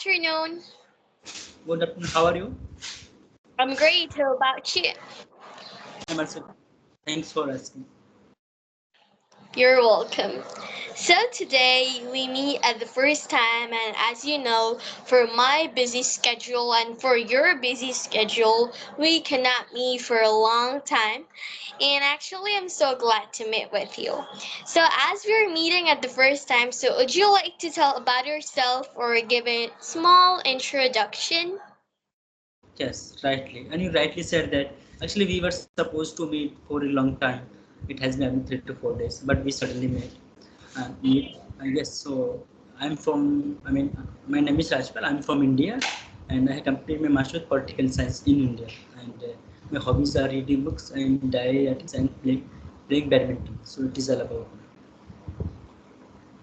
afternoon. Good afternoon. How are you? I'm great. How about you? I'm also. Thanks for asking. You're welcome. So today we meet at the first time, and as you know, for my busy schedule and for your busy schedule, we cannot meet for a long time. And actually, I'm so glad to meet with you. So as we're meeting at the first time, so would you like to tell about yourself or give a small introduction? Yes, rightly. And you rightly said that actually we were supposed to meet for a long time. It has been 3 to 4 days, but we suddenly met. Yes, so I'm from, my name is Rajpal. I'm from India and I have completed my Master of Political Science in India. And my hobbies are reading books and diary writings and playing badminton. So it is all about me.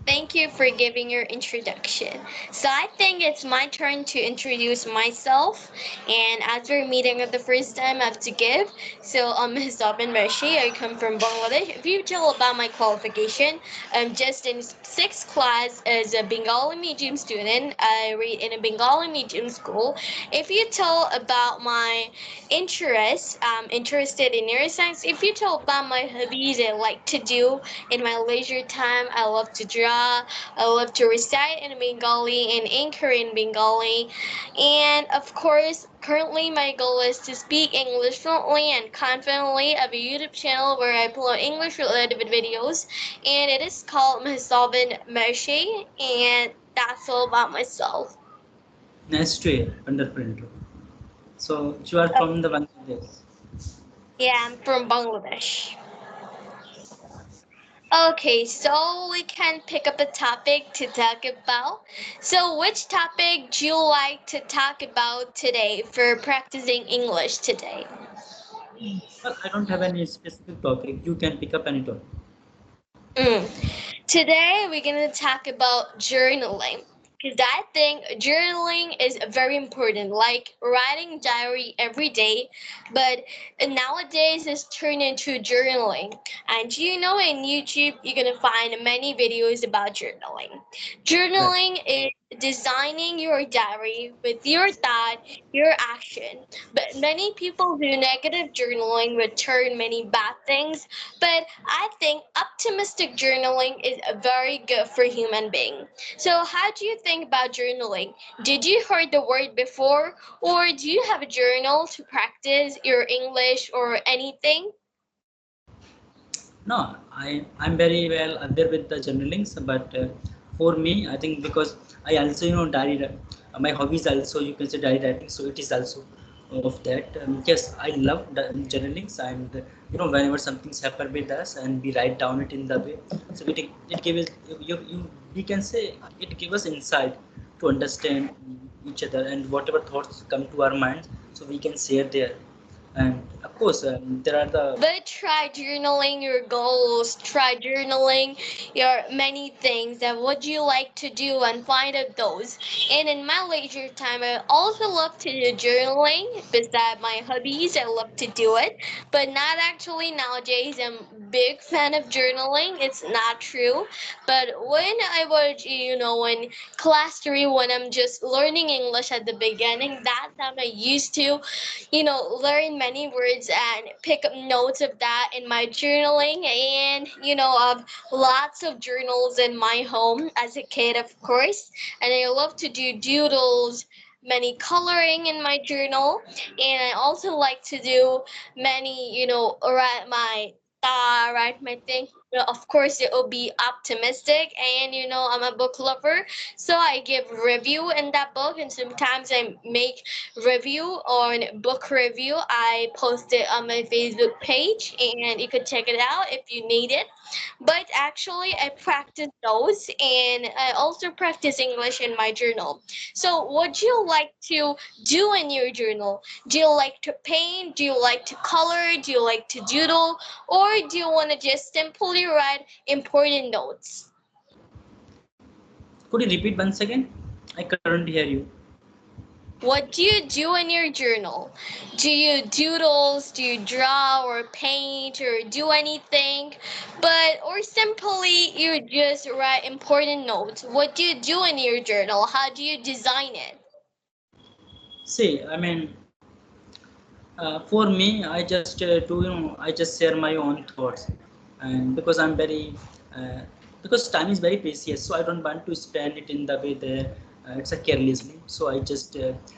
Thank you for giving your introduction. So I think it's my turn to introduce myself. And as we're meeting at the first time, I have to give. So I'm Mehzabin. I come from Bangladesh. If you tell about my qualification, I'm just in sixth class as a Bengali medium student. I read in a Bengali medium school. If you tell about my interests, I'm interested in neuroscience. If you tell about my hobbies, I like to do in my leisure time, I love to draw. I love to recite in Bengali and anchor in Bengali. And of course, currently my goal is to speak English fluently and confidently. I have a YouTube channel where I upload English related videos, and it is called Mehzabin Mowshi, and that's all about myself. Nice to hear. Wonderful intro. So you are from the Bangladesh. Yeah, I'm from Bangladesh. Okay, so we can pick up a topic to talk about. So, which topic do you like to talk about today for practicing English today? Well, I don't have any specific topic. You can pick up any topic. Mm. Today, we're going to talk about journaling. Because I think journaling is very important, like writing diary every day. But nowadays, it's turned into journaling. And you know, in YouTube, you're going to find many videos about journaling. Right. Journaling is designing your diary with your thought, your action. But many people do negative journaling, return many bad things, but I think optimistic journaling is very good for human being. So how do you think about journaling? Did you heard the word before, or do you have a journal to practice your English or anything? No, I'm very well aware with the journalings, but for me, I think because I also my hobbies also you can say diary writing, so it is also of that. Yes, I love the journalings, and whenever something's happened with us, and we write down it in the way, so it gives you we can say it gives us insight to understand each other and whatever thoughts come to our minds, so we can share there. And of course, there are the But try journaling your goals, try journaling your many things and what you like to do and find out those. And in my leisure time, I also love to do journaling. Beside my hobbies, I love to do it, but not actually nowadays. I'm a big fan of journaling. It's not true. But when I was, in class 3, when I'm just learning English at the beginning, that time I used to learn many words and pick up notes of that in my journaling and, of lots of journals in my home as a kid, of course. And I love to do doodles, many coloring in my journal. And I also like to do many, write my write my thing. Of course, it will be optimistic, and I'm a book lover, so I give review in that book, and sometimes I make review on book review. I post it on my Facebook page and you could check it out if you need it. But actually, I practice those and I also practice English in my journal. So, what do you like to do in your journal? Do you like to paint? Do you like to color? Do you like to doodle? Or do you want to just simply write important notes? Could you repeat once again? I couldn't hear you. What do you do in your journal? Do you doodles? Do you draw or paint or do anything? Or simply you just write important notes. What do you do in your journal? How do you design it? See, I mean, for me, I just do, I just share my own thoughts, and because I'm very, uh, because time is very precious, so I don't want to spend it in the way that it's a carelessly. So I just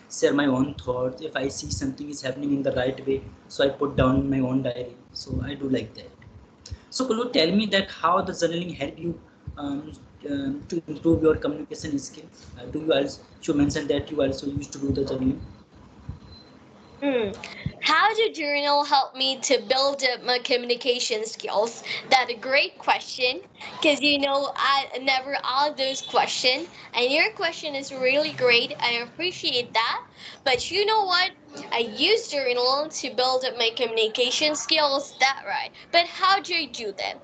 share my own thoughts. If I see something is happening in the right way, so I put down in my own diary. So I do like that. So could you tell me that how the journaling help you um, to improve your communication skill? Do you also you mentioned that you also used to do the journaling? Mm. How did journal help me to build up my communication skills? That's a great question because I never asked those questions, and your question is really great. I appreciate that. But you know what? I use journal to build up my communication skills. That right. But how do I do that?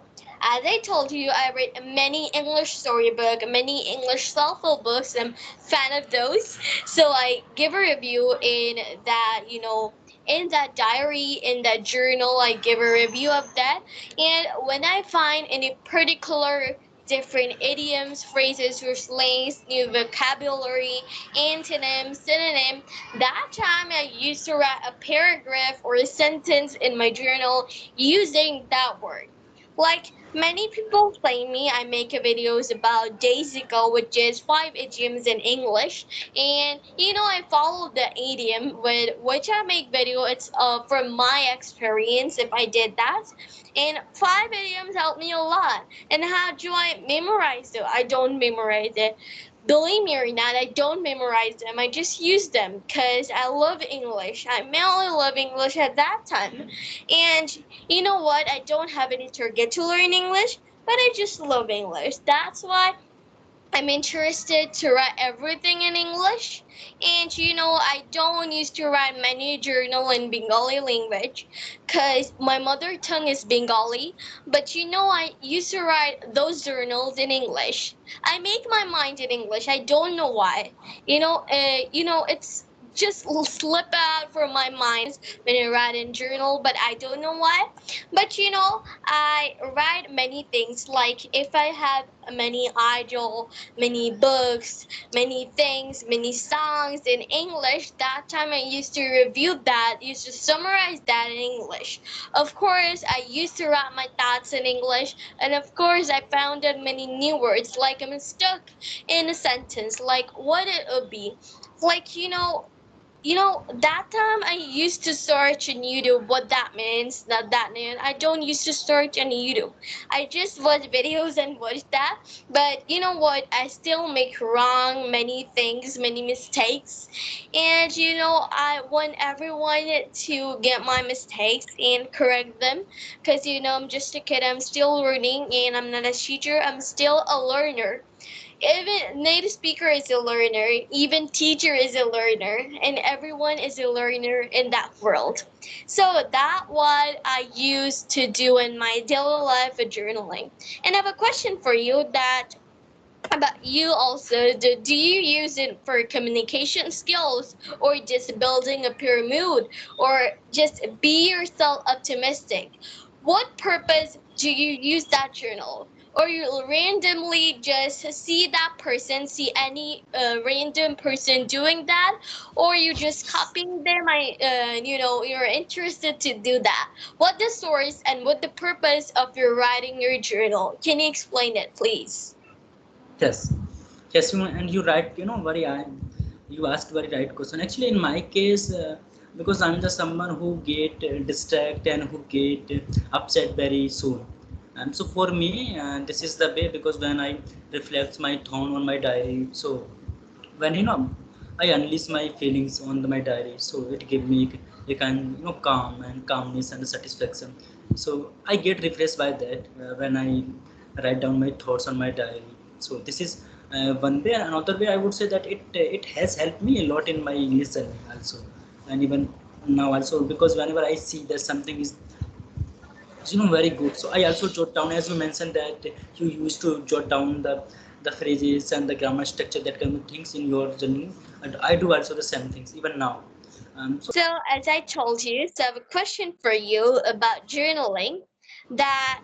As I told you, I read many English storybook, many English self-help books. I'm fan of those. So I give a review in that diary, in that journal, I give a review of that. And when I find any particular different idioms, phrases, or slangs, new vocabulary, antonyms, synonym, that time I used to write a paragraph or a sentence in my journal using that word. Like many people claim me, I make a videos about days ago, which is 5 idioms in English, and I follow the idiom with which I make video. It's from my experience if I did that, and 5 idioms help me a lot. And how do I memorize it? I don't memorize it. Believe me or not, I don't memorize them. I just use them because I love English. I mainly love English at that time. And you know what? I don't have any target to learn English, but I just love English. That's why I'm interested to write everything in English. And I don't used to write many journal in Bengali language because my mother tongue is Bengali. But I used to write those journals in English. I make my mind in English. I don't know why. It's just slip out from my mind when I write in journal, but I don't know why. But I write many things. Like if I have many idol, many books, many things, many songs in English. That time I used to review that, used to summarize that in English. Of course, I used to write my thoughts in English, and of course, I found out many new words, like I'm stuck in a sentence, like what it would be. Like, that time I used to search on YouTube what that means, not that name. I don't used to search on YouTube. I just watch videos and watch that. But you know what? I still make wrong many things, many mistakes. And I want everyone to get my mistakes and correct them. Because I'm just a kid. I'm still learning and I'm not a teacher. I'm still a learner. Even native speaker is a learner, even teacher is a learner, and everyone is a learner in that world. So that what I used to do in my daily life of journaling. And I have a question for you that about you also. Do you use it for communication skills or just building a pyramid or just be yourself optimistic? What purpose do you use that journal? Or you randomly just see that person, see any random person doing that, or you just copying them? You're interested to do that. What the source and what the purpose of your writing your journal? Can you explain it, please? Yes, yes, and you right. Very you asked very right question. Actually, in my case, because I'm just someone who get distracted and who get upset very soon, and so for me, this is the way because when I reflect my tone on my diary, so when I unleash my feelings on my diary, so it give me a kind calm and calmness and satisfaction. So I get refreshed by that when I write down my thoughts on my diary. So this is one way. And another way I would say that it has helped me a lot in my English journey also, and even now also, because whenever I see that something is very good, so I also jot down, as you mentioned that you used to jot down the the phrases and the grammar structure, that kind of things in your journey. And I do also the same things even now. So So, as I told you, so I have a question for you about journaling. That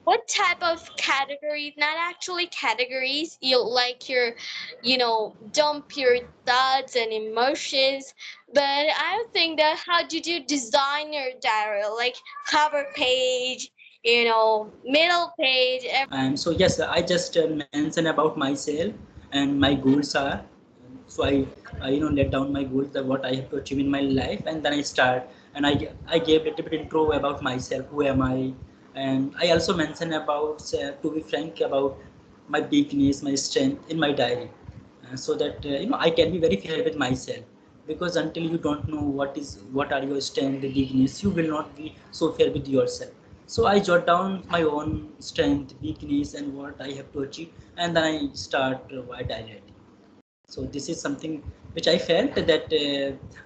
what type of categories, not actually categories, you like your, dump your thoughts and emotions, but I think that how did you design your diary, like cover page, middle page, and so yes, I just mention about myself and my goals are. So I let down my goals, that what I have to achieve in my life, and then I start, and I gave a little bit intro about myself, who am I, and I also mention about, to be frank, about my weakness, my strength in my diary, so that I can be very fair with myself, because until you don't know what are your strength, weakness, you will not be so fair with yourself. So I jot down my own strength, weakness, and what I have to achieve, and then I start my diary. So this is something which I felt that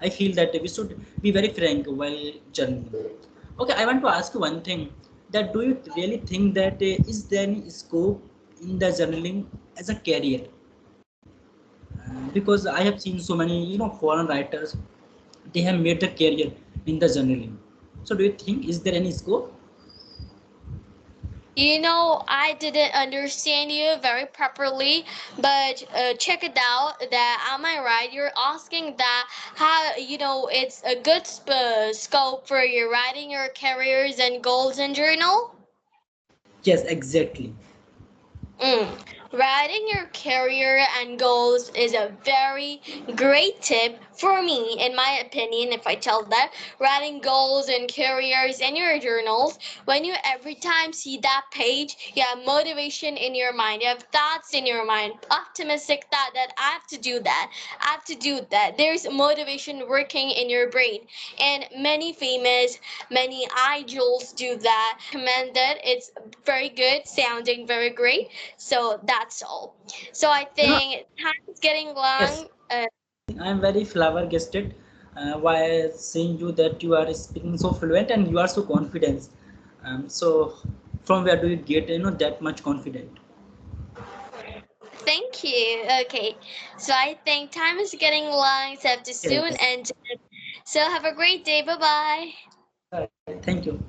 I feel that we should be very frank while journaling. Okay, I want to ask you one thing. That do you really think that is there any scope in the journaling as a career? Because I have seen so many foreign writers, they have made the career in the journaling. So do you think is there any scope? I didn't understand you very properly, but check it out. That am I right? You're asking that how it's a good scope for your writing your careers and goals in journal. Yes, exactly. Mm. Writing your career and goals is a very great tip for me, in my opinion. If I tell that, writing goals and careers in your journals, when you every time see that page, you have motivation in your mind, you have thoughts in your mind, optimistic thought that I have to do that, I have to do that. There's motivation working in your brain, and many idols do that. I recommend it. It's very good, sounding very great. So that's all. So I You know, think time is getting yes, long. I am very flabbergasted while seeing you that you are speaking so fluent and you are so confident. So from where do you get that much confident? Thank you. Okay. So I think time is getting long. So I have to soon Yes. end it. So have a great day. Bye bye. Bye. Thank you.